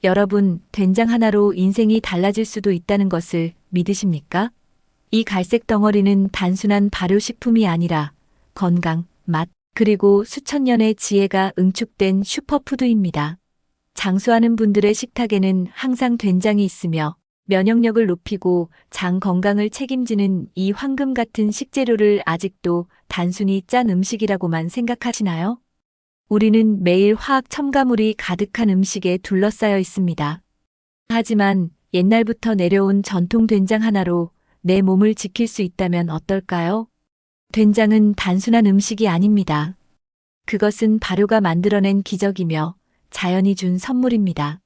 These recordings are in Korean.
여러분, 된장 하나로 인생이 달라질 수도 있다는 것을 믿으십니까? 이 갈색 덩어리는 단순한 발효식품이 아니라 건강, 맛, 그리고 수천 년의 지혜가 응축된 슈퍼푸드입니다. 장수하는 분들의 식탁에는 항상 된장이 있으며 면역력을 높이고 장 건강을 책임지는 이 황금 같은 식재료를 아직도 단순히 짠 음식이라고만 생각하시나요? 우리는 매일 화학 첨가물이 가득한 음식에 둘러싸여 있습니다. 하지만 옛날부터 내려온 전통 된장 하나로 내 몸을 지킬 수 있다면 어떨까요? 된장은 단순한 음식이 아닙니다. 그것은 발효가 만들어낸 기적이며 자연이 준 선물입니다.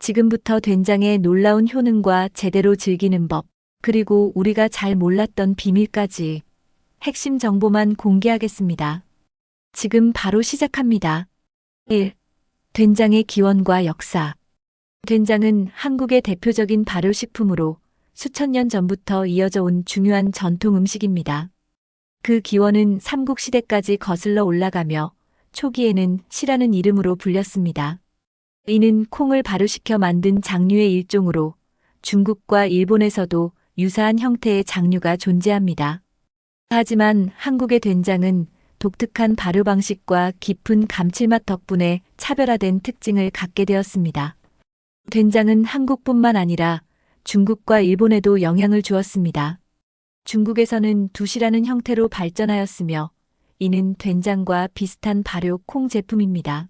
지금부터 된장의 놀라운 효능과 제대로 즐기는 법, 그리고 우리가 잘 몰랐던 비밀까지 핵심 정보만 공개하겠습니다. 지금 바로 시작합니다. 1. 된장의 기원과 역사. 된장은 한국의 대표적인 발효식품으로 수천 년 전부터 이어져 온 중요한 전통 음식입니다. 그 기원은 삼국시대까지 거슬러 올라가며 초기에는 시라는 이름으로 불렸습니다. 이는 콩을 발효시켜 만든 장류의 일종으로 중국과 일본에서도 유사한 형태의 장류가 존재합니다. 하지만 한국의 된장은 독특한 발효 방식과 깊은 감칠맛 덕분에 차별화된 특징을 갖게 되었습니다. 된장은 한국뿐만 아니라 중국과 일본에도 영향을 주었습니다. 중국에서는 두시라는 형태로 발전하였으며 이는 된장과 비슷한 발효 콩 제품입니다.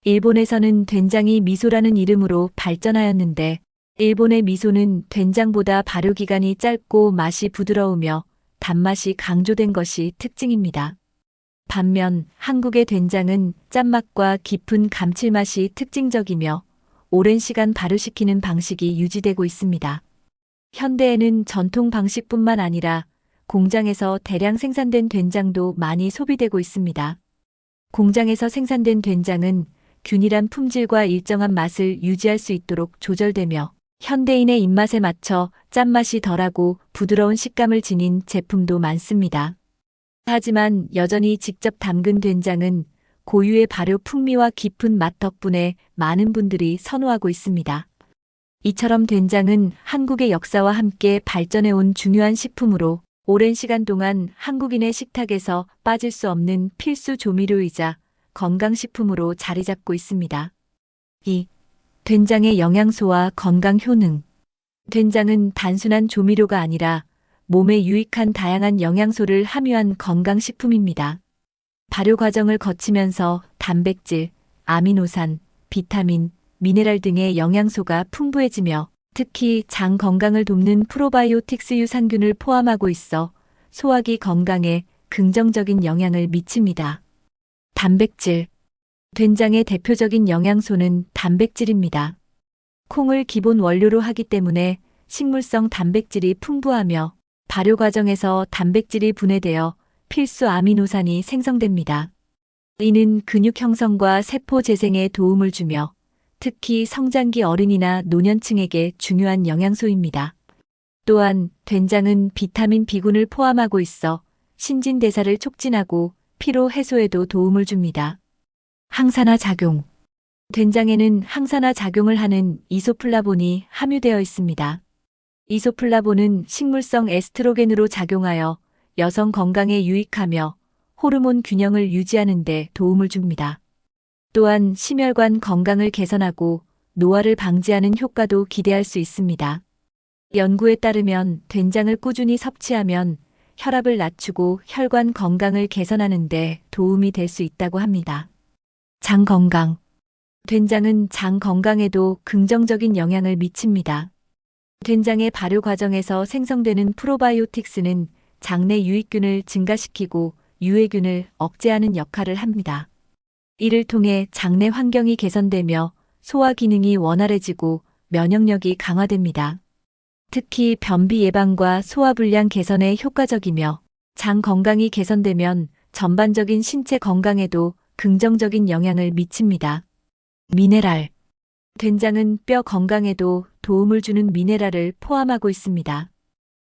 일본에서는 된장이 미소라는 이름으로 발전하였는데 일본의 미소는 된장보다 발효 기간이 짧고 맛이 부드러우며 단맛이 강조된 것이 특징입니다. 반면 한국의 된장은 짠맛과 깊은 감칠맛이 특징적이며 오랜 시간 발효시키는 방식이 유지되고 있습니다. 현대에는 전통 방식뿐만 아니라 공장에서 대량 생산된 된장도 많이 소비되고 있습니다. 공장에서 생산된 된장은 균일한 품질과 일정한 맛을 유지할 수 있도록 조절되며 현대인의 입맛에 맞춰 짠맛이 덜하고 부드러운 식감을 지닌 제품도 많습니다. 하지만 여전히 직접 담근 된장은 고유의 발효 풍미와 깊은 맛 덕분에 많은 분들이 선호하고 있습니다. 이처럼 된장은 한국의 역사와 함께 발전해온 중요한 식품으로 오랜 시간 동안 한국인의 식탁에서 빠질 수 없는 필수 조미료이자 건강식품으로 자리 잡고 있습니다. 2. 된장의 영양소와 건강 효능. 된장은 단순한 조미료가 아니라 몸에 유익한 다양한 영양소를 함유한 건강식품입니다. 발효 과정을 거치면서 단백질, 아미노산, 비타민, 미네랄 등의 영양소가 풍부해지며 특히 장 건강을 돕는 프로바이오틱스 유산균을 포함하고 있어 소화기 건강에 긍정적인 영향을 미칩니다. 단백질. 된장의 대표적인 영양소는 단백질입니다. 콩을 기본 원료로 하기 때문에 식물성 단백질이 풍부하며 발효 과정에서 단백질이 분해되어 필수 아미노산이 생성됩니다. 이는 근육 형성과 세포 재생에 도움을 주며 특히 성장기 어린이나 노년층에게 중요한 영양소입니다. 또한 된장은 비타민 B군을 포함하고 있어 신진대사를 촉진하고 피로 해소에도 도움을 줍니다. 항산화 작용. 된장에는 항산화 작용을 하는 이소플라본이 함유되어 있습니다. 이소플라본은 식물성 에스트로겐으로 작용하여 여성 건강에 유익하며 호르몬 균형을 유지하는 데 도움을 줍니다. 또한 심혈관 건강을 개선하고 노화를 방지하는 효과도 기대할 수 있습니다. 연구에 따르면 된장을 꾸준히 섭취하면 혈압을 낮추고 혈관 건강을 개선하는 데 도움이 될 수 있다고 합니다. 장 건강. 된장은 장 건강에도 긍정적인 영향을 미칩니다. 된장의 발효 과정에서 생성되는 프로바이오틱스는 장내 유익균을 증가시키고 유해균을 억제하는 역할을 합니다. 이를 통해 장내 환경이 개선되며 소화 기능이 원활해지고 면역력이 강화됩니다. 특히 변비 예방과 소화불량 개선에 효과적이며 장 건강이 개선되면 전반적인 신체 건강에도 긍정적인 영향을 미칩니다. 미네랄. 된장은 뼈 건강에도 도움을 주는 미네랄을 포함하고 있습니다.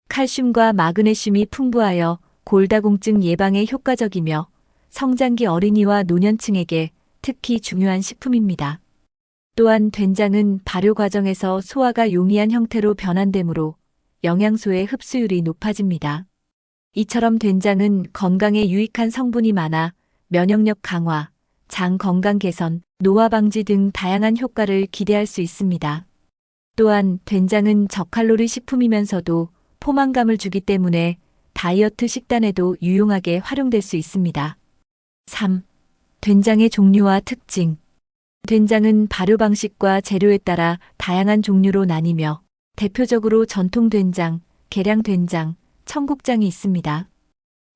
칼슘과 마그네슘이 풍부하여 골다공증 예방에 효과적이며 성장기 어린이와 노년층에게 특히 중요한 식품입니다. 또한 된장은 발효 과정에서 소화가 용이한 형태로 변환되므로 영양소의 흡수율이 높아집니다. 이처럼 된장은 건강에 유익한 성분이 많아 면역력 강화, 장 건강 개선, 노화 방지 등 다양한 효과를 기대할 수 있습니다. 또한 된장은 저칼로리 식품이면서도 포만감을 주기 때문에 다이어트 식단에도 유용하게 활용될 수 있습니다. 3. 된장의 종류와 특징. 된장은 발효 방식과 재료에 따라 다양한 종류로 나뉘며 대표적으로 전통 된장, 계량 된장, 청국장이 있습니다.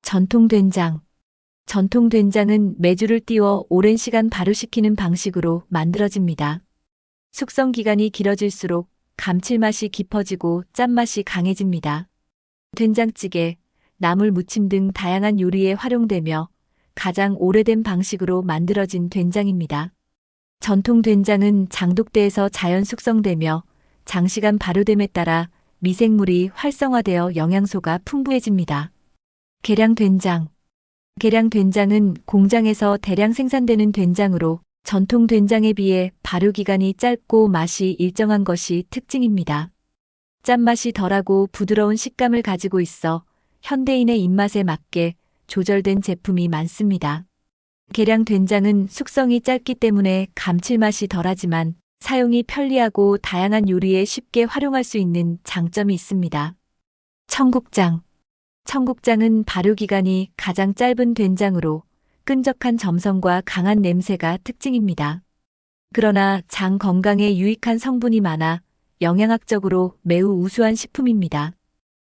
전통 된장. 전통 된장은 메주를 띄워 오랜 시간 발효시키는 방식으로 만들어집니다. 숙성 기간이 길어질수록 감칠맛이 깊어지고 짠맛이 강해집니다. 된장찌개, 나물 무침 등 다양한 요리에 활용되며 가장 오래된 방식으로 만들어진 된장입니다. 전통 된장은 장독대에서 자연 숙성되며 장시간 발효됨에 따라 미생물이 활성화되어 영양소가 풍부해집니다. 계량 된장. 계량 된장은 공장에서 대량 생산되는 된장으로 전통 된장에 비해 발효 기간이 짧고 맛이 일정한 것이 특징입니다. 짠맛이 덜하고 부드러운 식감을 가지고 있어 현대인의 입맛에 맞게 조절된 제품이 많습니다. 계량 된장은 숙성이 짧기 때문에 감칠맛이 덜하지만 사용이 편리하고 다양한 요리에 쉽게 활용할 수 있는 장점이 있습니다. 청국장. 청국장은 발효 기간이 가장 짧은 된장으로 끈적한 점성과 강한 냄새가 특징입니다. 그러나 장 건강에 유익한 성분이 많아 영양학적으로 매우 우수한 식품입니다.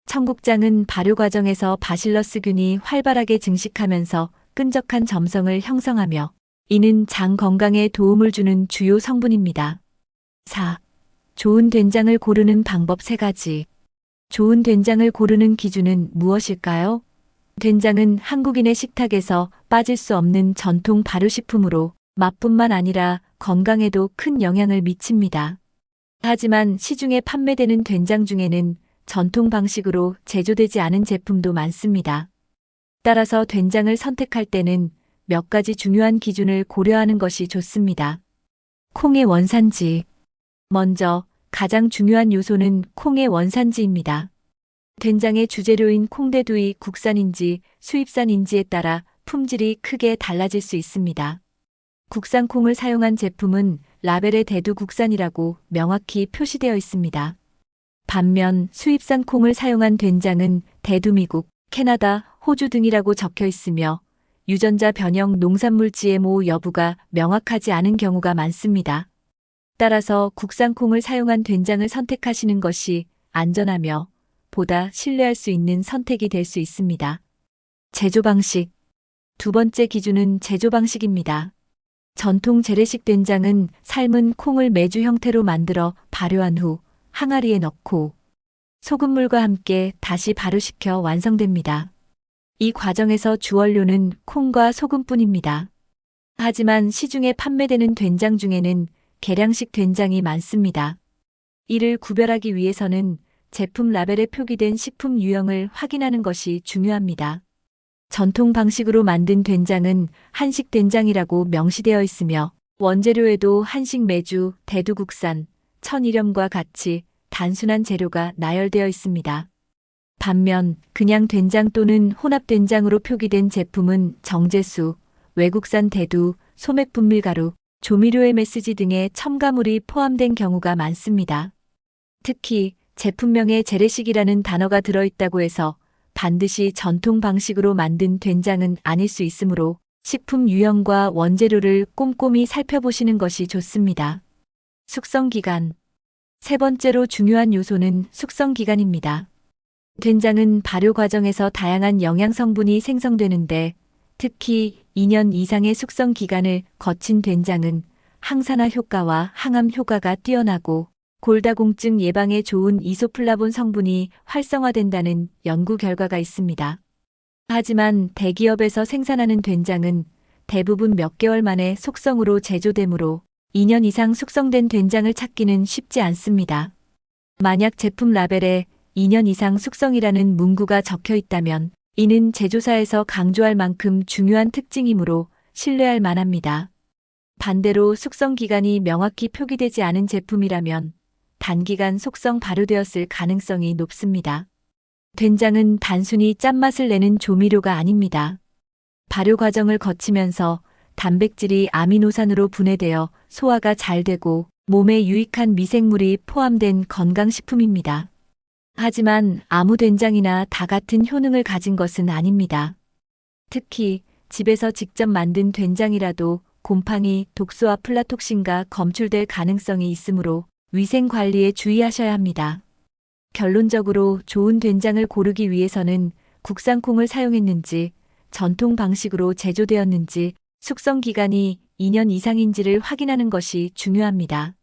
청국장은 발효 과정에서 바실러스균이 활발하게 증식하면서 끈적한 점성을 형성하며 이는 장 건강에 도움을 주는 주요 성분입니다. 4. 좋은 된장을 고르는 방법 3가지. 좋은 된장을 고르는 기준은 무엇일까요? 된장은 한국인의 식탁에서 빠질 수 없는 전통 발효식품으로 맛뿐만 아니라 건강에도 큰 영향을 미칩니다. 하지만 시중에 판매되는 된장 중에는 전통 방식으로 제조되지 않은 제품도 많습니다. 따라서 된장을 선택할 때는 몇 가지 중요한 기준을 고려하는 것이 좋습니다. 콩의 원산지. 먼저 가장 중요한 요소는 콩의 원산지입니다. 된장의 주재료인 콩대두이 국산인지 수입산인지에 따라 품질이 크게 달라질 수 있습니다. 국산 콩을 사용한 제품은 라벨에 대두 국산이라고 명확히 표시되어 있습니다. 반면 수입산 콩을 사용한 된장은 대두 미국, 캐나다, 호주 등이라고 적혀 있으며 유전자 변형 농산물 GMO 여부가 명확하지 않은 경우가 많습니다. 따라서 국산 콩을 사용한 된장을 선택하시는 것이 안전하며 보다 신뢰할 수 있는 선택이 될 수 있습니다. 제조 방식. 2번째 기준은 제조 방식입니다. 전통 재래식 된장은 삶은 콩을 메주 형태로 만들어 발효한 후 항아리에 넣고 소금물과 함께 다시 발효시켜 완성됩니다. 이 과정에서 주원료는 콩과 소금뿐입니다. 하지만 시중에 판매되는 된장 중에는 계량식 된장이 많습니다. 이를 구별하기 위해서는 제품 라벨에 표기된 식품 유형을 확인하는 것이 중요합니다. 전통 방식으로 만든 된장은 한식 된장이라고 명시되어 있으며 원재료에도 한식 메주, 대두 국산, 천일염과 같이 단순한 재료가 나열되어 있습니다. 반면 그냥 된장 또는 혼합 된장으로 표기된 제품은 정제수, 외국산 대두, 소맥 분밀가루, 조미료의 메시지 등의 첨가물이 포함된 경우가 많습니다. 특히 제품명에 재래식이라는 단어가 들어있다고 해서 반드시 전통 방식으로 만든 된장은 아닐 수 있으므로 식품 유형과 원재료를 꼼꼼히 살펴보시는 것이 좋습니다. 숙성기간. 3번째로 중요한 요소는 숙성기간입니다. 된장은 발효 과정에서 다양한 영양 성분이 생성되는데 특히 2년 이상의 숙성 기간을 거친 된장은 항산화 효과와 항암 효과가 뛰어나고 골다공증 예방에 좋은 이소플라본 성분이 활성화된다는 연구 결과가 있습니다. 하지만 대기업에서 생산하는 된장은 대부분 몇 개월 만에 속성으로 제조되므로 2년 이상 숙성된 된장을 찾기는 쉽지 않습니다. 만약 제품 라벨에 2년 이상 숙성이라는 문구가 적혀 있다면 이는 제조사에서 강조할 만큼 중요한 특징이므로 신뢰할 만합니다. 반대로 숙성 기간이 명확히 표기되지 않은 제품이라면 단기간 속성 발효되었을 가능성이 높습니다. 된장은 단순히 짠맛을 내는 조미료가 아닙니다. 발효 과정을 거치면서 단백질이 아미노산으로 분해되어 소화가 잘 되고 몸에 유익한 미생물이 포함된 건강식품입니다. 하지만 아무 된장이나 다 같은 효능을 가진 것은 아닙니다. 특히 집에서 직접 만든 된장이라도 곰팡이, 독소 아플라톡신과 검출될 가능성이 있으므로 위생 관리에 주의하셔야 합니다. 결론적으로 좋은 된장을 고르기 위해서는 국산 콩을 사용했는지, 전통 방식으로 제조되었는지, 숙성 기간이 2년 이상인지를 확인하는 것이 중요합니다.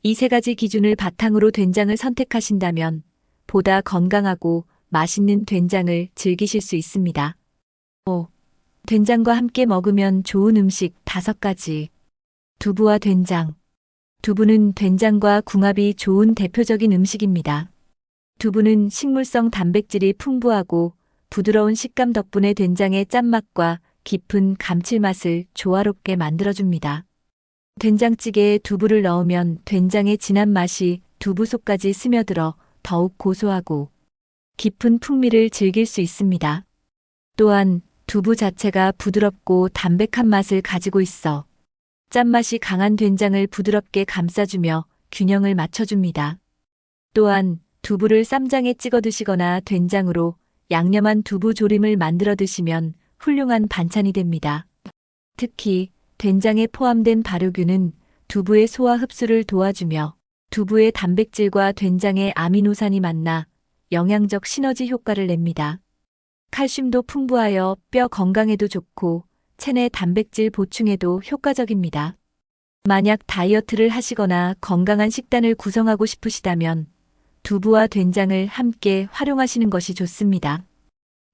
이 세 가지 기준을 바탕으로 된장을 선택하신다면 보다 건강하고 맛있는 된장을 즐기실 수 있습니다. 5. 된장과 함께 먹으면 좋은 음식 5가지. 두부와 된장. 두부는 된장과 궁합이 좋은 대표적인 음식입니다. 두부는 식물성 단백질이 풍부하고 부드러운 식감 덕분에 된장의 짠맛과 깊은 감칠맛을 조화롭게 만들어줍니다. 된장찌개에 두부를 넣으면 된장의 진한 맛이 두부 속까지 스며들어 더욱 고소하고 깊은 풍미를 즐길 수 있습니다. 또한 두부 자체가 부드럽고 담백한 맛을 가지고 있어 짠맛이 강한 된장을 부드럽게 감싸주며 균형을 맞춰줍니다. 또한 두부를 쌈장에 찍어 드시거나 된장으로 양념한 두부 조림을 만들어 드시면 훌륭한 반찬이 됩니다. 특히 된장에 포함된 발효균은 두부의 소화 흡수를 도와주며 두부의 단백질과 된장의 아미노산이 만나 영양적 시너지 효과를 냅니다. 칼슘도 풍부하여 뼈 건강에도 좋고 체내 단백질 보충에도 효과적입니다. 만약 다이어트를 하시거나 건강한 식단을 구성하고 싶으시다면 두부와 된장을 함께 활용하시는 것이 좋습니다.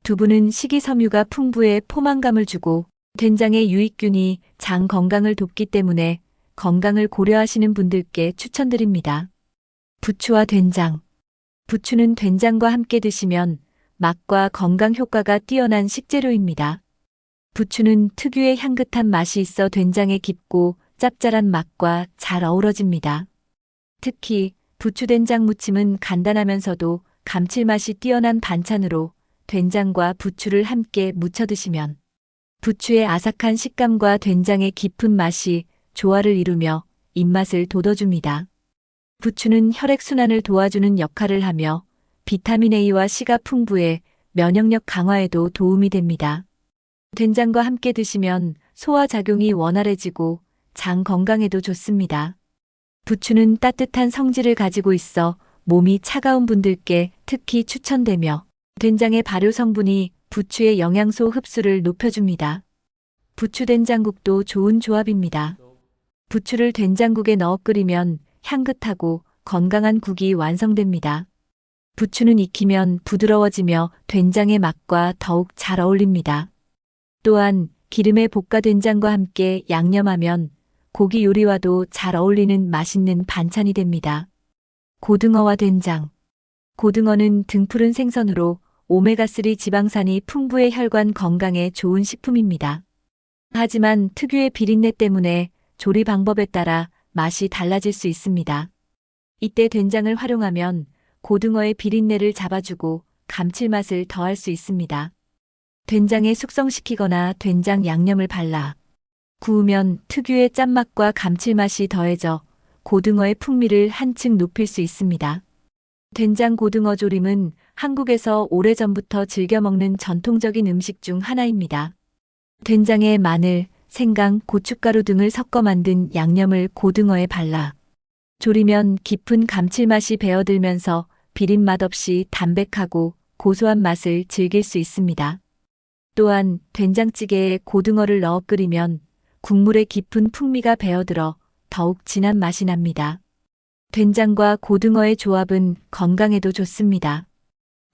두부는 식이섬유가 풍부해 포만감을 주고 된장의 유익균이 장 건강을 돕기 때문에 건강을 고려하시는 분들께 추천드립니다. 부추와 된장. 부추는 된장과 함께 드시면 맛과 건강 효과가 뛰어난 식재료입니다. 부추는 특유의 향긋한 맛이 있어 된장의 깊고 짭짤한 맛과 잘 어우러집니다. 특히 부추된장 무침은 간단하면서도 감칠맛이 뛰어난 반찬으로 된장과 부추를 함께 무쳐 드시면 부추의 아삭한 식감과 된장의 깊은 맛이 조화를 이루며 입맛을 돋워줍니다. 부추는 혈액순환을 도와주는 역할을 하며 비타민 A와 C가 풍부해 면역력 강화에도 도움이 됩니다. 된장과 함께 드시면 소화작용이 원활해지고 장 건강에도 좋습니다. 부추는 따뜻한 성질을 가지고 있어 몸이 차가운 분들께 특히 추천되며 된장의 발효 성분이 부추의 영양소 흡수를 높여줍니다. 부추 된장국도 좋은 조합입니다. 부추를 된장국에 넣어 끓이면 향긋하고 건강한 국이 완성됩니다. 부추는 익히면 부드러워지며 된장의 맛과 더욱 잘 어울립니다. 또한 기름에 볶아 된장과 함께 양념하면 고기 요리와도 잘 어울리는 맛있는 반찬이 됩니다. 고등어와 된장. 고등어는 등푸른 생선으로 오메가3 지방산이 풍부해 혈관 건강에 좋은 식품입니다. 하지만 특유의 비린내 때문에 조리 방법에 따라 맛이 달라질 수 있습니다. 이때 된장을 활용하면 고등어의 비린내를 잡아주고 감칠맛을 더할 수 있습니다. 된장에 숙성시키거나 된장 양념을 발라 구우면 특유의 짠맛과 감칠맛이 더해져 고등어의 풍미를 한층 높일 수 있습니다. 된장 고등어 조림은 한국에서 오래전부터 즐겨 먹는 전통적인 음식 중 하나입니다. 된장에 마늘, 생강, 고춧가루 등을 섞어 만든 양념을 고등어에 발라 조리면 깊은 감칠맛이 배어들면서 비린 맛 없이 담백하고 고소한 맛을 즐길 수 있습니다. 또한 된장찌개에 고등어를 넣어 끓이면 국물의 깊은 풍미가 배어들어 더욱 진한 맛이 납니다. 된장과 고등어의 조합은 건강에도 좋습니다.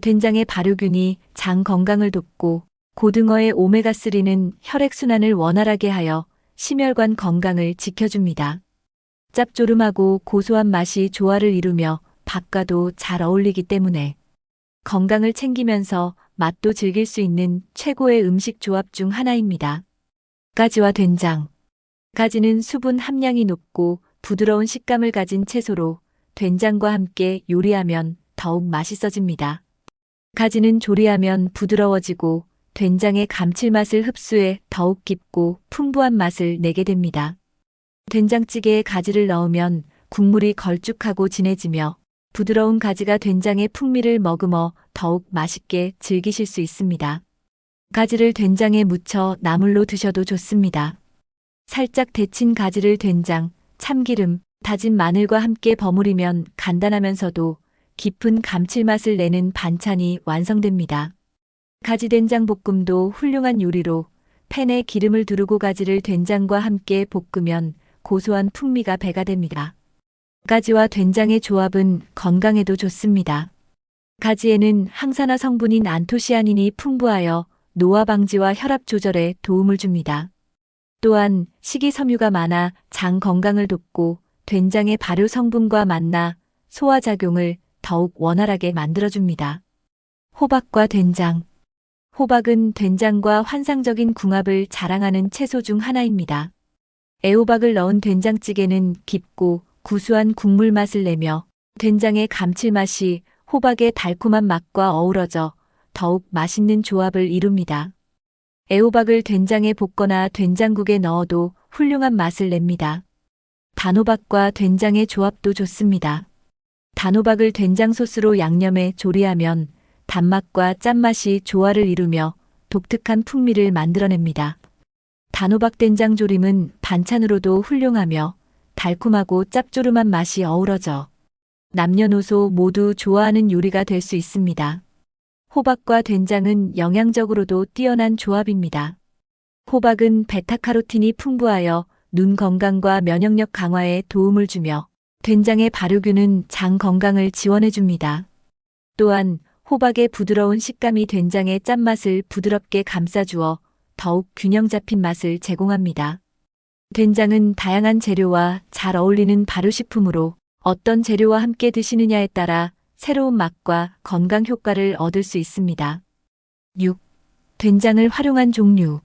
된장의 발효균이 장 건강을 돕고 고등어의 오메가3는 혈액순환을 원활하게 하여 심혈관 건강을 지켜줍니다. 짭조름하고 고소한 맛이 조화를 이루며 밥과도 잘 어울리기 때문에 건강을 챙기면서 맛도 즐길 수 있는 최고의 음식 조합 중 하나입니다. 가지와 된장. 가지는 수분 함량이 높고 부드러운 식감을 가진 채소로 된장과 함께 요리하면 더욱 맛있어집니다. 가지는 조리하면 부드러워지고 된장의 감칠맛을 흡수해 더욱 깊고 풍부한 맛을 내게 됩니다. 된장찌개에 가지를 넣으면 국물이 걸쭉하고 진해지며 부드러운 가지가 된장의 풍미를 머금어 더욱 맛있게 즐기실 수 있습니다. 가지를 된장에 묻혀 나물로 드셔도 좋습니다. 살짝 데친 가지를 된장, 참기름, 다진 마늘과 함께 버무리면 간단하면서도 깊은 감칠맛을 내는 반찬이 완성됩니다. 가지 된장 볶음도 훌륭한 요리로 팬에 기름을 두르고 가지를 된장과 함께 볶으면 고소한 풍미가 배가 됩니다. 가지와 된장의 조합은 건강에도 좋습니다. 가지에는 항산화 성분인 안토시아닌이 풍부하여 노화 방지와 혈압 조절에 도움을 줍니다. 또한 식이섬유가 많아 장 건강을 돕고 된장의 발효 성분과 만나 소화작용을 더욱 원활하게 만들어줍니다. 호박과 된장. 호박은 된장과 환상적인 궁합을 자랑하는 채소 중 하나입니다. 애호박을 넣은 된장찌개는 깊고 구수한 국물 맛을 내며 된장의 감칠맛이 호박의 달콤한 맛과 어우러져 더욱 맛있는 조합을 이룹니다. 애호박을 된장에 볶거나 된장국에 넣어도 훌륭한 맛을 냅니다. 단호박과 된장의 조합도 좋습니다. 단호박을 된장 소스로 양념해 조리하면 단맛과 짠맛이 조화를 이루며 독특한 풍미를 만들어냅니다. 단호박 된장 조림은 반찬으로도 훌륭하며 달콤하고 짭조름한 맛이 어우러져 남녀노소 모두 좋아하는 요리가 될 수 있습니다. 호박과 된장은 영양적으로도 뛰어난 조합입니다. 호박은 베타카로틴이 풍부하여 눈 건강과 면역력 강화에 도움을 주며 된장의 발효균은 장 건강을 지원해 줍니다. 또한 호박의 부드러운 식감이 된장의 짠맛을 부드럽게 감싸주어 더욱 균형 잡힌 맛을 제공합니다. 된장은 다양한 재료와 잘 어울리는 발효식품으로 어떤 재료와 함께 드시느냐에 따라 새로운 맛과 건강 효과를 얻을 수 있습니다. 6. 된장을 활용한 종류.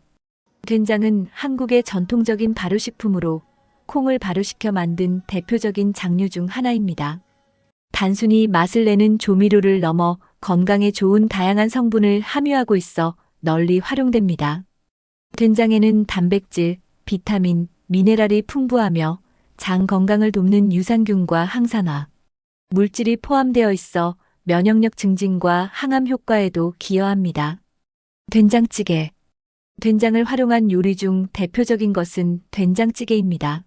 된장은 한국의 전통적인 발효식품으로 콩을 발효시켜 만든 대표적인 장류 중 하나입니다. 단순히 맛을 내는 조미료를 넘어 건강에 좋은 다양한 성분을 함유하고 있어 널리 활용됩니다. 된장에는 단백질, 비타민, 미네랄이 풍부하며 장 건강을 돕는 유산균과 항산화, 물질이 포함되어 있어 면역력 증진과 항암 효과에도 기여합니다. 된장찌개. 된장을 활용한 요리 중 대표적인 것은 된장찌개입니다.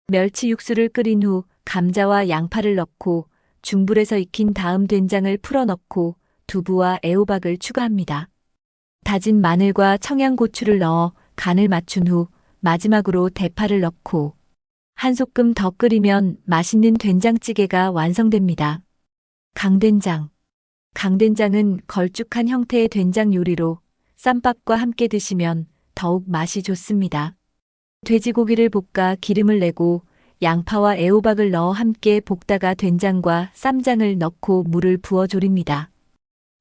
멸치 육수를 끓인 후 감자와 양파를 넣고 중불에서 익힌 다음 된장을 풀어 넣고 두부와 애호박을 추가합니다. 다진 마늘과 청양고추를 넣어 간을 맞춘 후 마지막으로 대파를 넣고 한 소끔 더 끓이면 맛있는 된장찌개가 완성됩니다. 강된장. 강된장은 걸쭉한 형태의 된장 요리로 쌈밥과 함께 드시면 더욱 맛이 좋습니다. 돼지고기를 볶아 기름을 내고 양파와 애호박을 넣어 함께 볶다가 된장과 쌈장을 넣고 물을 부어 졸입니다.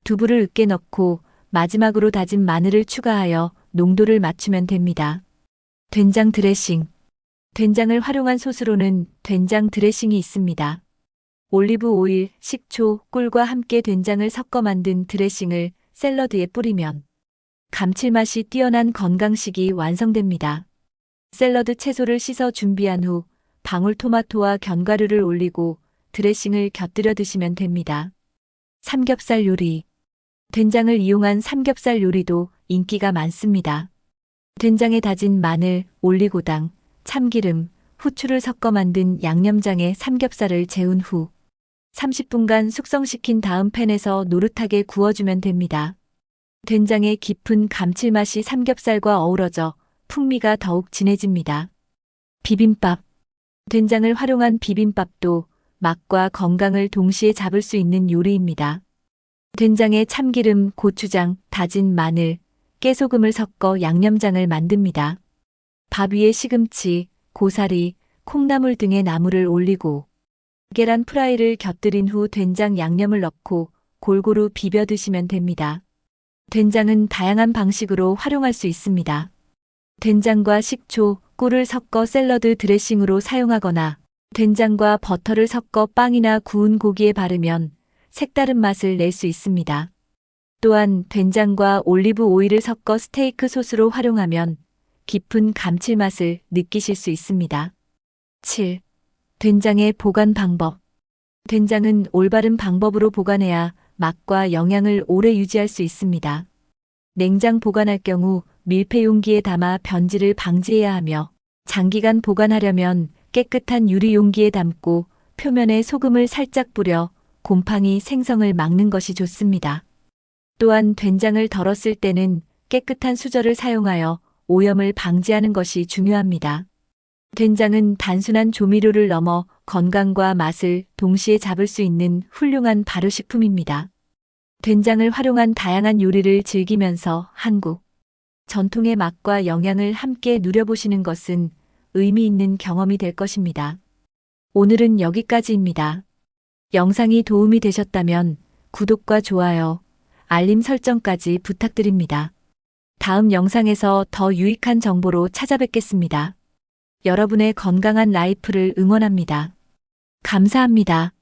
두부를 으깨 넣고 마지막으로 다진 마늘을 추가하여 농도를 맞추면 됩니다. 된장 드레싱. 된장을 활용한 소스로는 된장 드레싱이 있습니다. 올리브 오일, 식초, 꿀과 함께 된장을 섞어 만든 드레싱을 샐러드에 뿌리면 감칠맛이 뛰어난 건강식이 완성됩니다. 샐러드 채소를 씻어 준비한 후 방울토마토와 견과류를 올리고 드레싱을 곁들여 드시면 됩니다. 삼겹살 요리. 된장을 이용한 삼겹살 요리도 인기가 많습니다. 된장에 다진 마늘, 올리고당, 참기름, 후추를 섞어 만든 양념장에 삼겹살을 재운 후 30분간 숙성시킨 다음 팬에서 노릇하게 구워주면 됩니다. 된장의 깊은 감칠맛이 삼겹살과 어우러져 풍미가 더욱 진해집니다. 비빔밥. 된장을 활용한 비빔밥도 맛과 건강을 동시에 잡을 수 있는 요리입니다. 된장에 참기름, 고추장, 다진 마늘, 깨소금을 섞어 양념장을 만듭니다. 밥 위에 시금치, 고사리, 콩나물 등의 나물을 올리고 계란 프라이를 곁들인 후 된장 양념을 넣고 골고루 비벼 드시면 됩니다. 된장은 다양한 방식으로 활용할 수 있습니다. 된장과 식초, 꿀을 섞어 샐러드 드레싱으로 사용하거나 된장과 버터를 섞어 빵이나 구운 고기에 바르면 색다른 맛을 낼 수 있습니다. 또한 된장과 올리브 오일을 섞어 스테이크 소스로 활용하면 깊은 감칠맛을 느끼실 수 있습니다. 7. 된장의 보관 방법. 된장은 올바른 방법으로 보관해야 맛과 영양을 오래 유지할 수 있습니다. 냉장 보관할 경우 밀폐 용기에 담아 변질을 방지해야 하며, 장기간 보관하려면 깨끗한 유리 용기에 담고 표면에 소금을 살짝 뿌려 곰팡이 생성을 막는 것이 좋습니다. 또한 된장을 덜었을 때는 깨끗한 수저를 사용하여 오염을 방지하는 것이 중요합니다. 된장은 단순한 조미료를 넘어 건강과 맛을 동시에 잡을 수 있는 훌륭한 발효식품입니다. 된장을 활용한 다양한 요리를 즐기면서 한국 전통의 맛과 영양을 함께 누려보시는 것은 의미 있는 경험이 될 것입니다. 오늘은 여기까지입니다. 영상이 도움이 되셨다면 구독과 좋아요, 알림 설정까지 부탁드립니다. 다음 영상에서 더 유익한 정보로 찾아뵙겠습니다. 여러분의 건강한 라이프를 응원합니다. 감사합니다.